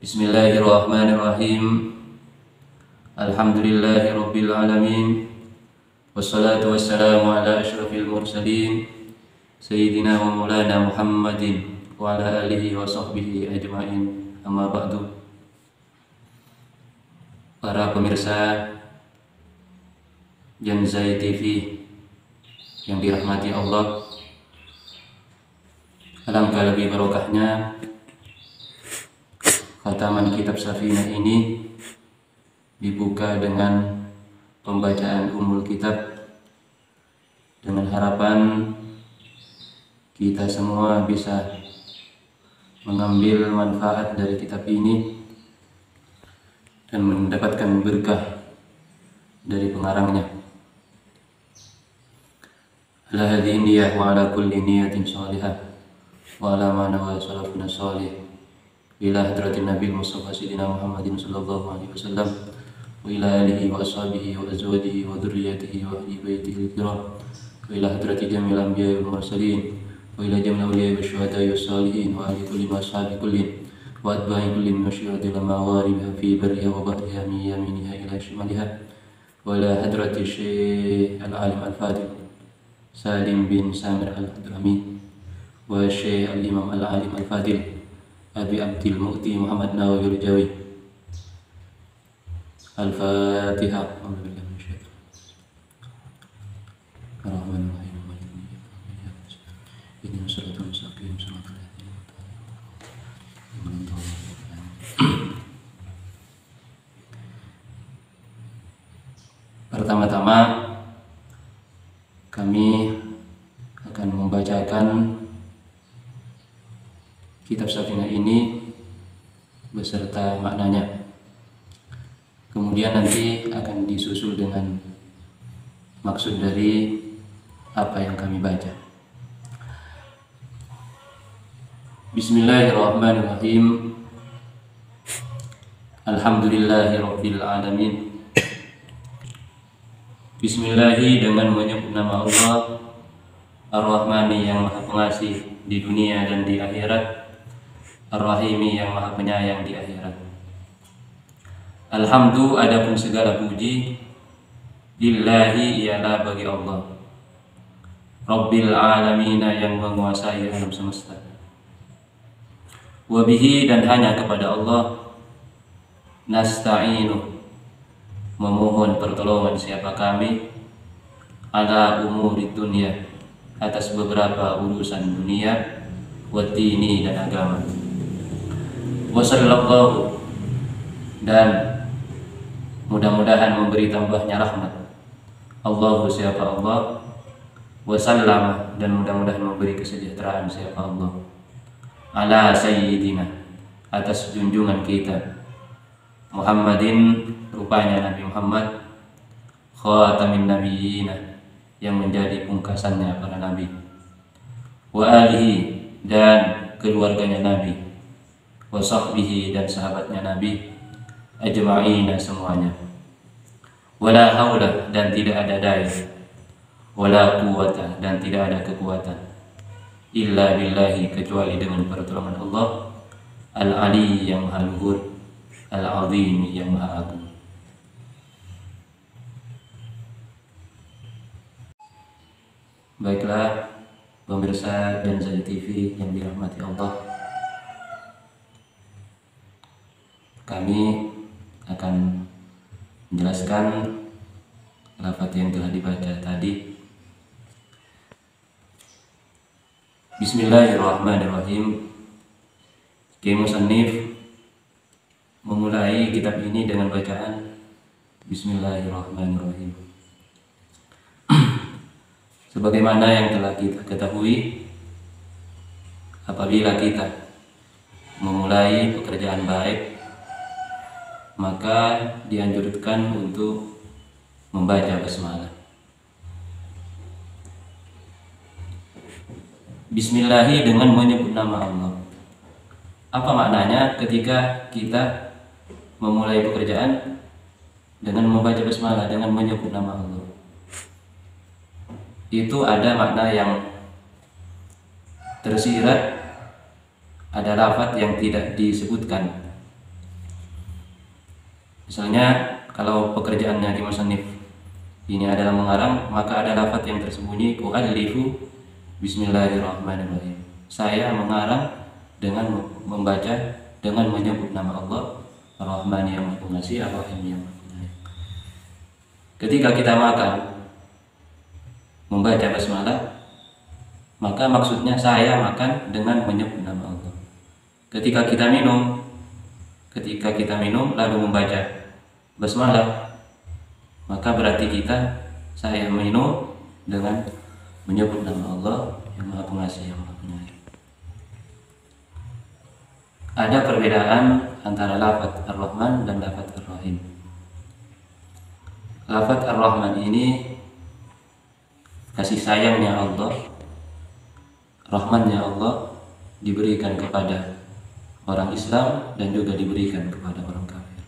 Bismillahirrahmanirrahim. Alhamdulillahirabbil alamin. Wassalatu wassalamu ala asyrafil mursalin sayyidina wa maulana Muhammadin wa ala alihi wa sahbihi ajma'in. Amma ba'du. Para pemirsa Janzai TV yang dirahmati Allah, alangkah lebih barokahnya khataman kitab Safinah ini dibuka dengan pembacaan Ummul Kitab, dengan harapan kita semua bisa mengambil manfaat dari kitab ini dan mendapatkan berkah dari pengarangnya. Ala hadhihi niyyah wa ala kulli niyatin shalihah wa ala ma nawa salafuna shalih ila hadratin Nabi Mustafa Sayyidina Muhammadin sallallahu alaihi wasallam wa ila alihi wa ashabihi wa azwajihi wa dhurriyyatihi wa ahli baitihi al-kiram wa ila hadrati jamil anbiya'i wal mursalin wa ila jamil awliya'i wasyuhada'i wassalihin wa ahli kulli ma ashabi kullin wa atba'i kulli min masyirati lama wariha fi barriha wa bahriha min yaminiha ila shimaliha wa ila hadrati Syekh al-alim al-fadil Salim bin Samir al-Hadrami wa Syekh al-imam al-alim al-fadil Abi Abdil Mu'ti Muhammad Nawawi Al-Jawi. Al-Fatihah. Pertama-tama kami akan membacakan kitab Safinah ini beserta maknanya. Kemudian nanti akan disusul dengan maksud dari apa yang kami baca. Bismillahirrahmanirrahim. Alhamdulillahirabbil alamin. Bismillahi, dengan menyebut nama Allah Ar-Rahmani yang Maha Pengasih di dunia dan di akhirat, Ar-Rahimi yang Maha Penyayang di akhirat. Alhamdu, adapun segala puji, lillahi, ialah bagi Allah, Rabbil Alamina, yang menguasai alam semesta. Wabihi, dan hanya kepada Allah, nasta'inu, memohon pertolongan siapa kami, ala umuri dunia, atas beberapa urusan dunia, waddini, dan agama. Wasallallahu, dan mudah-mudahan memberi tambahnya rahmat Allahu, siapa Allah, wasallama, dan mudah-mudahan memberi kesejahteraan siapa Allah, ala sayyidina, atas junjungan kita Muhammadin, rupanya Nabi Muhammad, khatamin nabiyina, yang menjadi pungkasannya para nabi, wa alihi, dan keluarganya Nabi, wa sahbihi, dan sahabatnya Nabi, ajma'ina, semuanya. Wala haula, dan tidak ada daya, wala quwata, dan tidak ada kekuatan, illa billahi, kecuali dengan pertolongan Allah, al-ali, yang maha luhur, al-azim, yang maha agung. Baiklah pemirsa Janzai TV yang dirahmati Allah, kami akan menjelaskan lafaz yang telah dibaca tadi. Bismillahirrahmanirrahim. Kiai Musannif memulai kitab ini dengan bacaan Bismillahirrahmanirrahim. Sebagaimana yang telah kita ketahui, apabila kita memulai pekerjaan baik, maka dianjurkan untuk membaca basmalah. Bismillahi, dengan menyebut nama Allah. Apa maknanya ketika kita memulai pekerjaan dengan membaca basmalah, dengan menyebut nama Allah? Itu ada makna yang tersirat, ada lafaz yang tidak disebutkan Misalnya kalau pekerjaannya di musannif ini adalah mengarang, maka ada lafaz yang tersembunyi, u'allifu bismillahirrahmanirrahim. Saya mengarang dengan membaca, dengan menyebut nama Allah, Ar-Rahman yang Maha Pengasih, Ar-Rahim yang Maha Penyayang. Ketika kita makan membaca basmalah, maka maksudnya saya makan dengan menyebut nama Allah. Ketika kita minum lalu membaca basmalah, maka berarti saya minum dengan menyebut nama Allah yang Maha Pengasih yang Maha Penyayang. Ada perbedaan antara lafaz Ar-Rahman dan lafaz Ar-Rahim. Lafaz Ar-Rahman ini kasih sayangnya Allah, rahmannya Allah diberikan kepada orang Islam dan juga diberikan kepada orang kafir.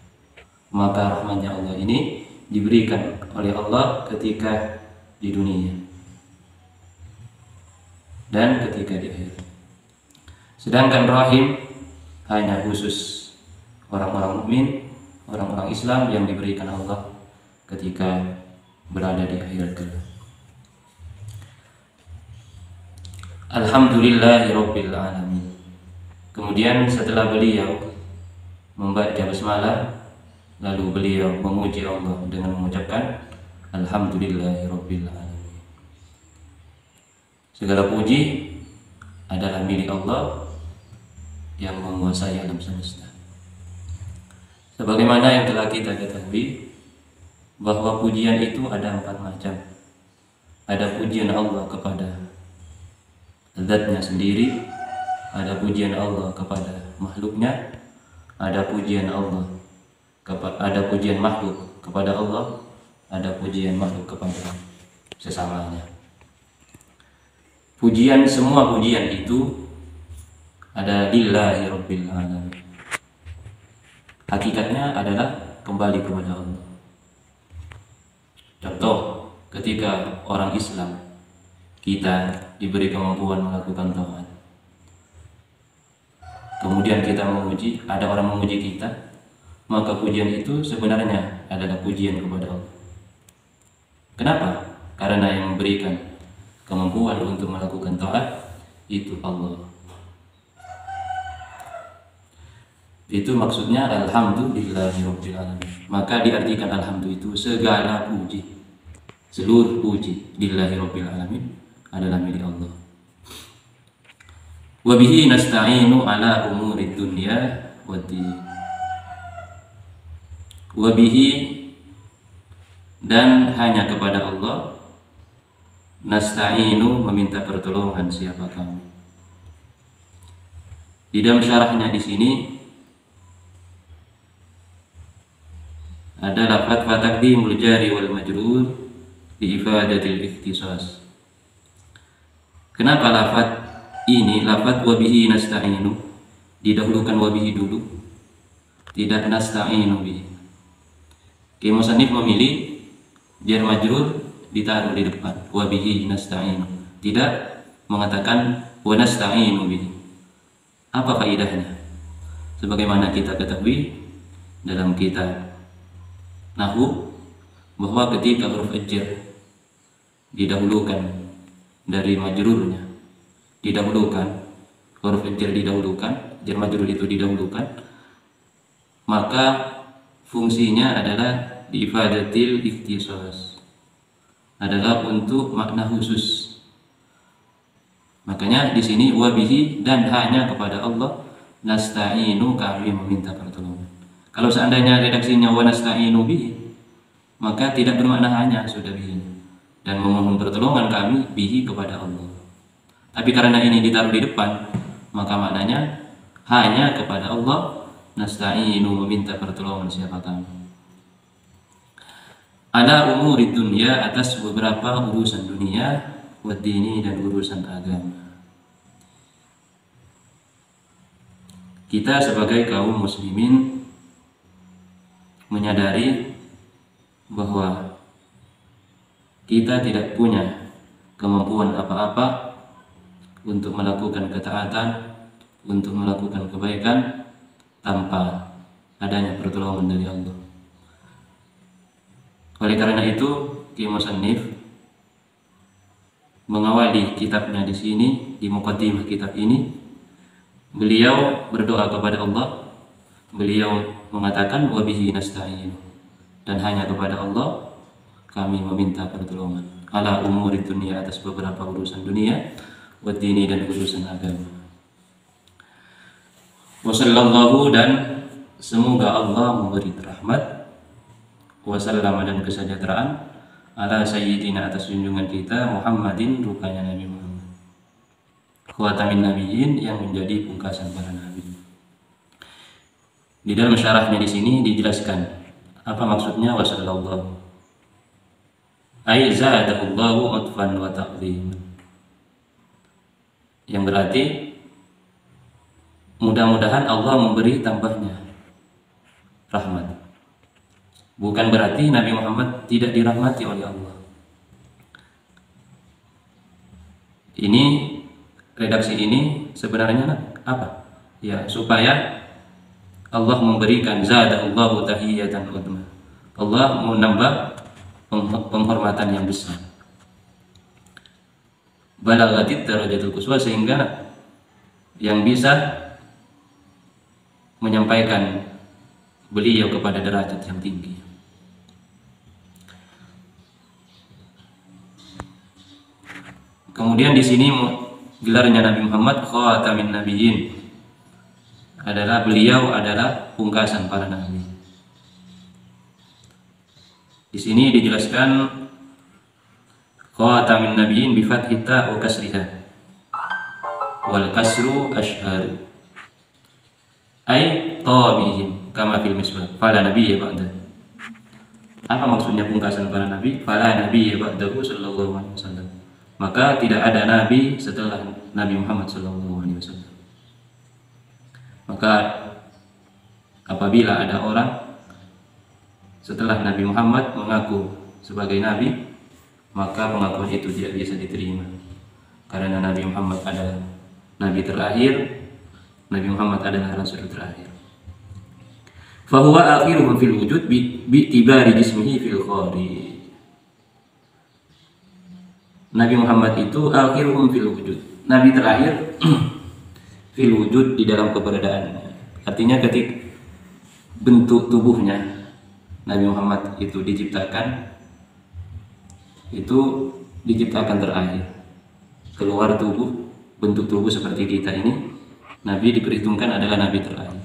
Maka rahmannya Allah ini diberikan oleh Allah ketika di dunia dan ketika di akhirat. Sedangkan rahim hanya khusus orang-orang mukmin, orang-orang Islam yang diberikan Allah ketika berada di akhirat kelak. Alhamdulillahirabbil alamin. Kemudian setelah beliau membaca basmalah, lalu beliau memuji Allah dengan mengucapkan Alhamdulillahirabbil alamin. Segala puji adalah milik Allah yang menguasai alam semesta. Sebagaimana yang telah kita ketahui bahwa pujian itu ada 4 macam. Ada pujian Allah kepada zatnya sendiri, ada pujian Allah kepada makhluknya, ada pujian makhluk kepada Allah, ada pujian makhluk kepada sesamanya. Semua pujian itu ada lillahi rabbil alamin. Hakikatnya adalah kembali kepada Allah. Contoh, ketika orang Islam kita diberi kemampuan melakukan taat, kemudian kita memuji, ada orang memuji kita, maka pujian itu sebenarnya adalah pujian kepada Allah. Kenapa? Karena yang memberikan kemampuan untuk melakukan taat itu Allah. Itu maksudnya alhamdulillahirabbil alamin. Maka diartikan alhamdulillah itu segala puji, seluruh puji lillahirabbil alamin adalah milik Allah. Wa bihi nasta'inu ala umurid dunya waddin. Wa bihi, dan hanya kepada Allah, nasta'inu meminta pertolongan siapa kami. Di dalam syarahnya di sini ada lafaz fataqdimul jari wal majrur di ifadatil ikhtisas. Kenapa lafaz ini, lafaz wabihi nasta'inu, didahulukan wabihi dulu, tidak nasta'inu bihi? Musannif memilih jar majrur ditaruh di depan, wabihi nasta'inu, tidak mengatakan wa nasta'inu bihi. Apa faedahnya? Sebagaimana kita ketahui dalam kitab Nahwu bahwa ketika huruf jar didahulukan dari majrurnya, didahulukan huruf jar didahulukan, jar majrur itu didahulukan, maka fungsinya adalah di ifadatil ikhtisas, adalah untuk makna khusus. Makanya di sini wabihi, dan hanya kepada Allah nasta'inu kami meminta pertolongan. Kalau seandainya redaksinya wa nasta'inu bihi, maka tidak bermakna hanya, sudah bihi, dan memohon pertolongan kami bihi kepada Allah. Tapi karena ini ditaruh di depan, maka maknanya hanya kepada Allah nasta'inu meminta pertolongan siapa kami. Ala umuri dunia, atas beberapa urusan dunia, waddini, dan urusan agama. Kita sebagai kaum muslimin menyadari bahwa kita tidak punya kemampuan apa-apa untuk melakukan ketaatan, untuk melakukan kebaikan tanpa adanya pertolongan dari Allah. Oleh karena itu, Ki Musannif mengawali kitabnya di sini, di muqaddimah kitab ini, beliau berdoa kepada Allah. Beliau mengatakan wa bihi nasta'in, dan hanya kepada Allah kami meminta pertolongan, ala umuri dunia, atas beberapa urusan dunia, wa dini, dan urusan agama. Wa sallallahu, dan semoga Allah memberi rahmat, wasallama, dan kesejahteraan, ala sayyidina, atas junjungan kita, Muhammadin, rupanya Nabi Muhammad, khatamin nabiyyin, yang menjadi pungkasan para nabi. Di dalam syarahnya di sini dijelaskan apa maksudnya wasallallahu, ai zadahullahu utfan wa ta'dhim, yang berarti mudah-mudahan Allah memberi tambahnya rahmat. Bukan berarti Nabi Muhammad tidak dirahmati oleh Allah. Ini redaksi ini sebenarnya apa? Ya, supaya Allah memberikan zadallahu tahiyatan udma. Allah menambah penghormatan yang besar. Balagatit darajatul quswa, sehingga yang bisa menyampaikan beliau kepada derajat yang tinggi. Kemudian di sini gelarnya Nabi Muhammad khatamin nabiyyin, adalah beliau adalah pungkasan para nabi. Di sini dijelaskan khatamin nabiyyin bi fathi ta wa kasriha, wal kasru ashhar, ay tabihim kama fil misbah, fala nabiyya ba'da. Apa maksudnya pungkasan para nabi? Fala nabiyya ba'dahu sallallahu alaihi wasallam, maka tidak ada nabi setelah Nabi Muhammad sallallahu alaihi wasallam. Maka apabila ada orang setelah Nabi Muhammad mengaku sebagai nabi, maka pengakuan itu tidak bisa diterima, karena Nabi Muhammad adalah nabi terakhir, Nabi Muhammad adalah rasul terakhir. Fahuwa akhiruhum fil wujud bi tibari jismihi fil khari. Nabi Muhammad itu akhiruhum fil wujud, nabi terakhir fil wujud, di dalam keberadaannya. Artinya ketika bentuk tubuhnya Nabi Muhammad itu diciptakan terakhir. Keluar tubuh, bentuk tubuh seperti kita ini, Nabi diperhitungkan adalah nabi terakhir.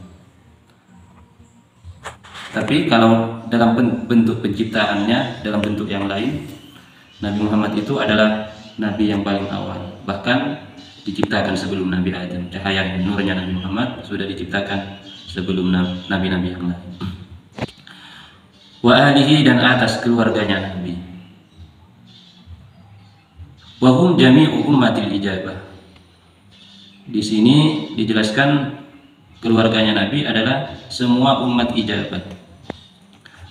Tapi kalau dalam bentuk penciptaannya, dalam bentuk yang lain, Nabi Muhammad itu adalah nabi yang paling awal, bahkan diciptakan sebelum Nabi Adam. Cahaya nurnya Nabi Muhammad sudah diciptakan sebelum nabi-nabi yang lain. Wa alihi, dan atas keluarganya Nabi. Wa hum jami'u ummatil ijabah. Di sini dijelaskan keluarganya Nabi adalah semua umat ijabah.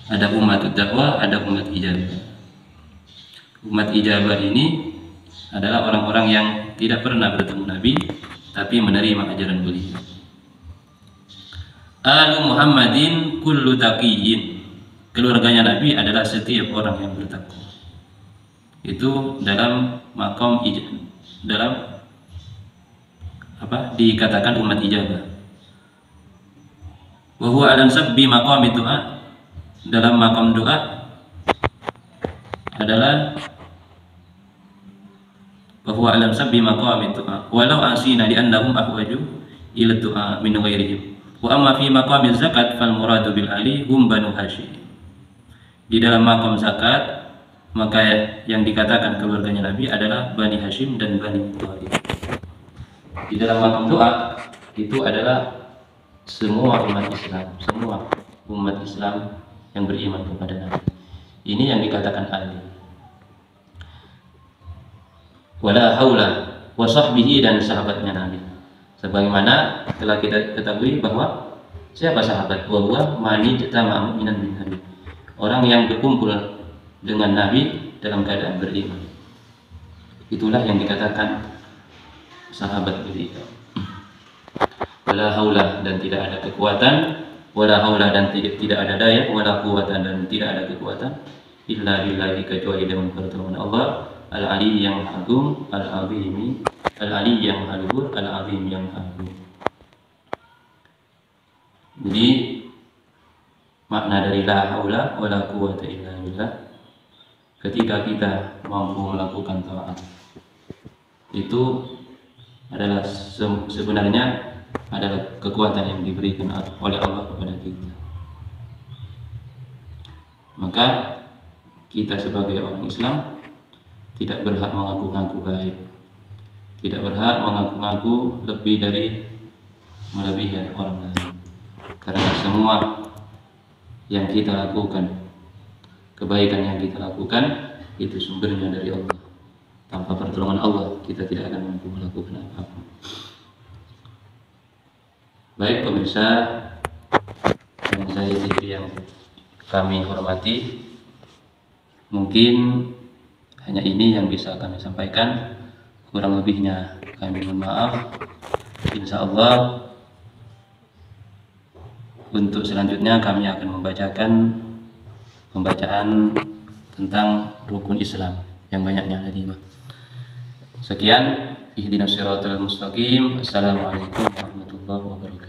Ada umat dakwah, ada umat ijabah. Umat ijabah ini adalah orang-orang yang tidak pernah bertemu Nabi, tapi menerima ajaran beliau. Alu Muhammadin kullu taqiyyin. Keluarganya Nabi adalah setiap orang yang bertakwa. Itu dalam makom dalam apa dikatakan umat ijabah. Wa huwa alam sabbi maqam doa. Dalam makam doa adalah bahwa alam sabbi maqam doa walau asina li annahum ahwaju ila doa min ghairihim. Wa amma fi maqam zakat fal muradu bil ali hum banu Hashim. Di dalam makam zakat, maka yang dikatakan keluarganya Nabi adalah Bani Hashim dan Bani Thalib. Di dalam makam doa itu adalah semua umat Islam, semua umat Islam yang beriman kepada Nabi. Ini yang dikatakan Ali. Wala haula wa sahbihi, dan sahabatnya Nabi. Sebagaimana telah kita ketahui bahwa siapa sahabat? Wa huwa mani jatama minan bin Nabi. Orang yang berkumpul dengan Nabi dalam keadaan beriman. Itulah yang dikatakan sahabat beliau. Wala haula, dan tidak ada kekuatan, wala haula, dan tidak ada daya, wala quwwatan, dan tidak ada kekuatan, illa billahi, kecuali dengan pertolongan Allah, al-ali yang agung, al-azimi, al-ali yang maha luhur, al-azim yang agung. Jadi makna dari la haula wala quwwata illa billah, ketika kita mampu melakukan taat, itu adalah sebenarnya adalah kekuatan yang diberikan oleh Allah kepada kita. Maka kita sebagai orang Islam tidak berhak mengaku-ngaku baik, tidak berhak mengaku-ngaku lebih dari melebihi orang lain, karena semua yang kita lakukan, kebaikan yang kita lakukan, itu sumbernya dari Allah. Tanpa pertolongan Allah kita tidak akan mampu melakukan apapun. Baik pemirsa dan saya yang kami hormati, mungkin hanya ini yang bisa kami sampaikan. Kurang lebihnya kami mohon maaf. Insya Allah untuk selanjutnya kami akan membacakan pembacaan tentang rukun Islam yang banyaknya ada 5. Sekian, ihdinas siratal mustaqim. Assalamualaikum warahmatullahi wabarakatuh.